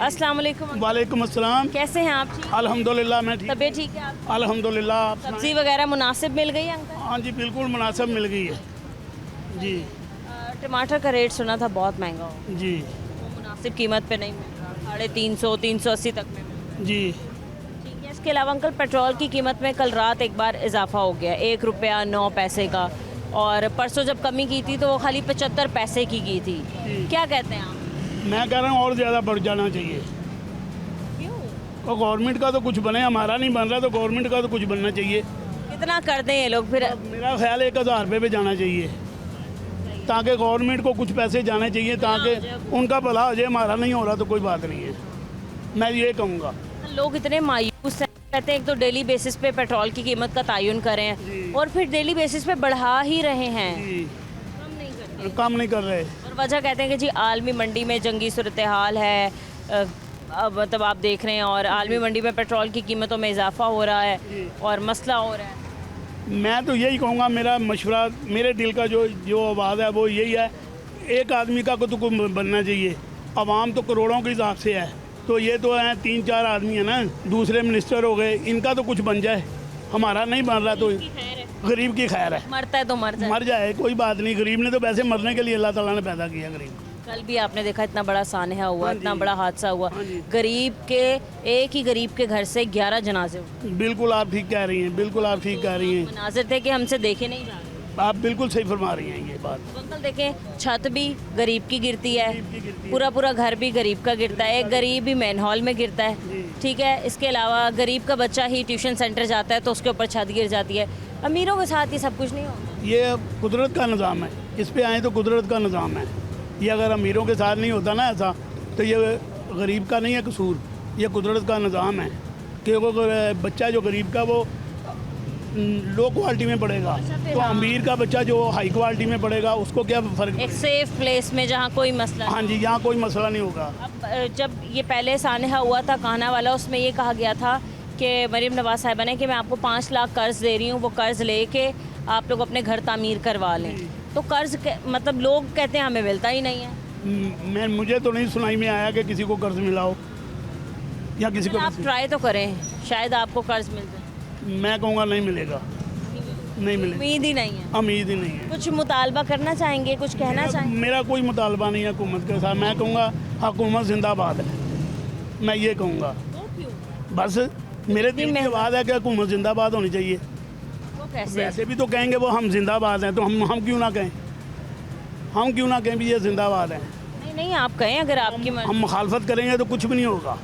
अस्सलाम वालेकुम। वालेकुम अस्सलाम। कैसे हैं आप? ठीक? अल्हम्दुलिल्लाह मैं ठीक। तबीयत ठीक है आपकी? अल्हम्दुलिल्लाह। आप सब्जी वगैरह मुनासिब मिल गई अंकल? हाँ जी बिल्कुल मुनासिब मिल गई है जी। टमाटर का रेट सुना था बहुत महंगा हो, जी वो मुनासिब कीमत पे नहीं मिल रहा, 350 380 तक में मिल रहा जी। है। ठीक है, इसके अलावा अंकल पेट्रोल की कीमत में कल रात एक बार इजाफा हो गया, 1 रुपया 9 पैसे का, और परसों जब कमी की थी तो वो खाली 75 पैसे की थी। क्या कहते हैं आप? मैं कह रहा हूँ और ज़्यादा बढ़ जाना चाहिए। क्यों? और गवर्नमेंट का तो कुछ बने, हमारा नहीं बन रहा तो गवर्नमेंट का तो कुछ बनना चाहिए। कितना कर दें ये लोग फिर? मेरा ख्याल है 1000 रुपये पे जाना चाहिए, ताकि गवर्नमेंट को कुछ पैसे जाने चाहिए, ताकि उनका भला हो जाए। हमारा नहीं हो रहा तो कोई बात नहीं है, मैं ये कहूँगा। लोग इतने मायूस हैं, कहते हैं एक तो डेली बेसिस पे पेट्रोल की कीमत का तयन करें जी। और फिर डेली बेसिस पे बढ़ा ही रहे हैं, जी कम नहीं करते। काम नहीं कर रहे। और वजह कहते हैं कि जी आलमी मंडी में जंगी सूरत हाल है, अब मतलब आप देख रहे हैं, और आलमी मंडी में पेट्रोल की कीमतों में इजाफा हो रहा है और मसला हो रहा है। मैं तो यही कहूँगा, मेरा मशवरा, मेरे दिल का जो आवाज़ है वो यही है, एक आदमी का को तो बनना चाहिए। आवाम तो करोड़ों के हिसाब से है, तो ये तो हैं 3-4 आदमी है ना, दूसरे मिनिस्टर हो गए, इनका तो कुछ बन जाए। हमारा नहीं बन रहा तो गरीब की खैर है, मरता है तो मर जाए, मर जाए कोई बात नहीं। गरीब ने तो वैसे मरने के लिए अल्लाह ताला ने पैदा किया गरीब। कल भी आपने देखा इतना बड़ा सानहा हुआ, इतना बड़ा हादसा हुआ, हाँ जी। गरीब के एक ही गरीब के घर से 11 जनाजे हुए। बिल्कुल आप ठीक कह रही हैं, बिल्कुल आप ठीक कह रही हैं, मनाजिर थे कि हमसे देखे नहीं जा रहे। आप बिल्कुल सही फरमा रही हैं ये बात। तो अंकल देखें, छत भी गरीब की गिरती है, गरीब की गिरती है। पूरा पूरा घर भी गरीब का गिरता है, एक गरीब भी मैन हॉल में गिरता है। ठीक है, इसके अलावा गरीब का बच्चा ही ट्यूशन सेंटर जाता है तो उसके ऊपर छत गिर जाती है। अमीरों के साथ ये सब कुछ नहीं होता। ये कुदरत का निज़ाम है, इस पे आए तो कुदरत का निज़ाम है। ये अगर अमीरों के साथ नहीं होता ना ऐसा, तो ये गरीब का नहीं है कसूर, ये कुदरत का निज़ाम है कि वो बच्चा जो गरीब का वो लो क्वालिटी में पड़ेगा, तो अमीर का बच्चा जो हाई क्वालिटी में पड़ेगा उसको क्या फ़र्क। एक सेफ प्लेस में जहाँ कोई मसला हाँ जी, यहाँ कोई मसला नहीं होगा। अब जब ये पहले सानहा हुआ था कान्हा वाला, उसमें ये कहा गया था कि मरीम नवाज साहिबा ने कि मैं आपको 5 लाख कर्ज दे रही हूँ, वो कर्ज लेके आप लोग अपने घर तामीर करवा लें। तो कर्ज मतलब लोग कहते हैं हमें मिलता ही नहीं है। मुझे तो नहीं सुनाई में आया कि किसी को कर्ज मिला हो या किसी को। आप ट्राई तो करें, शायद आपको कर्ज मिल जाए। मैं कहूँगा नहीं मिलेगा, नहीं मिलेगा, उम्मीद ही नहीं है। उम्मीद ही नहीं है। कुछ मुतालबा करना चाहेंगे, कुछ कहना चाहेंगे? मेरा कोई मुतालबा नहीं है हुकूमत के साथ। मैं कहूँगा हुकूमत जिंदाबाद है, मैं ये कहूँगा। वो क्यों? बस मेरे दिल में बात है कि हुकूमत जिंदाबाद होनी चाहिए। वो कैसे? वैसे भी तो कहेंगे वो हम जिंदाबाद हैं, तो हम क्यों ना कहें, हम क्यों ना कहें भी ये जिंदाबाद हैं। नहीं नहीं, आप कहें अगर आपकी हम मुखालफत करेंगे तो कुछ भी नहीं होगा।